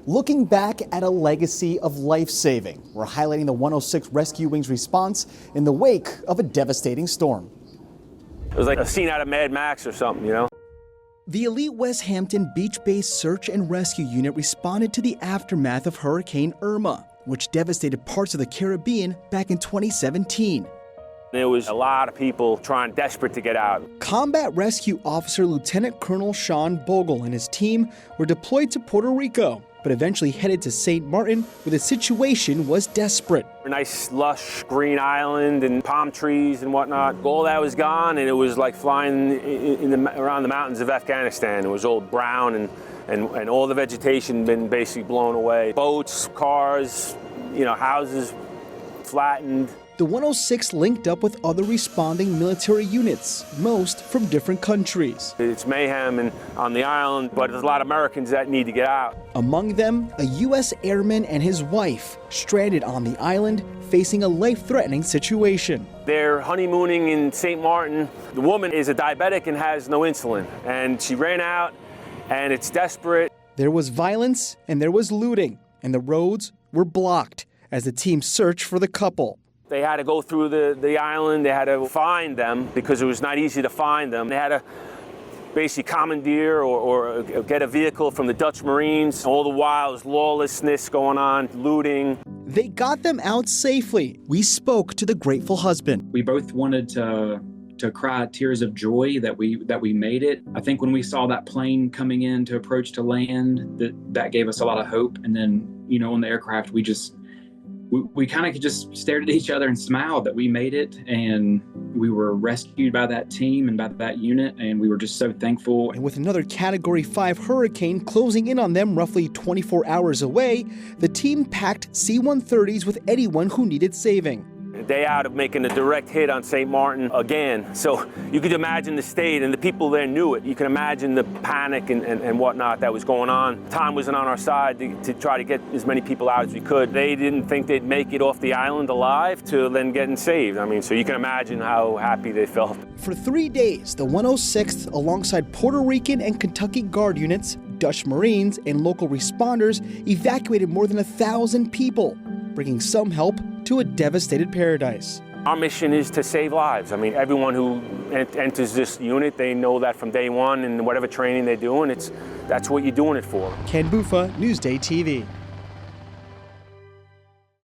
Looking back at a legacy of life-saving, we're highlighting the 106 Rescue Wing's response in the wake of a devastating storm. It was like a scene out of Mad Max or something, you know? The elite West Hampton beach-based search and rescue unit responded to the aftermath of Hurricane Irma, which devastated parts of the Caribbean back in 2017. There was a lot of people desperate to get out. Combat Rescue Officer Lieutenant Colonel Sean Boughal and his team were deployed to Puerto Rico, but eventually headed to St. Martin, where the situation was desperate. A nice, lush green island and palm trees and whatnot. All that was gone, and it was like flying around the mountains of Afghanistan. It was all brown, and all the vegetation had been basically blown away. Boats, cars, houses flattened. The 106 linked up with other responding military units, most from different countries. It's mayhem on the island, but there's a lot of Americans that need to get out. Among them, a U.S. airman and his wife, stranded on the island, facing a life-threatening situation. They're honeymooning in St. Martin. The woman is a diabetic and has no insulin, and she ran out, and it's desperate. There was violence and there was looting, and the roads were blocked as the team searched for the couple. They had to go through the island. They had to find them because it was not easy to find them. They had to basically commandeer or get a vehicle from the Dutch Marines. All the while, there's lawlessness going on, looting. They got them out safely. We spoke to the grateful husband. We both wanted to cry tears of joy that we made it. I think when we saw that plane coming in to approach to land, that gave us a lot of hope. And then, on the aircraft, we kind of just stared at each other and smiled that we made it, and we were rescued by that team and by that unit, and we were just so thankful. And with another Category 5 hurricane closing in on them roughly 24 hours away, the team packed C-130s with anyone who needed saving. A day out of making a direct hit on St. Martin again. So you could imagine the state, and the people there knew it. You can imagine the panic and whatnot that was going on. Time wasn't on our side to try to get as many people out as we could. They didn't think they'd make it off the island alive to then getting saved. So you can imagine how happy they felt. For 3 days, the 106th, alongside Puerto Rican and Kentucky Guard units, Dutch Marines, and local responders, evacuated more than 1,000 people, bringing some help to a devastated paradise. Our mission is to save lives. Everyone who enters this unit, they know that from day one, and whatever training they're doing, that's what you're doing it for. Ken Buffa, Newsday TV.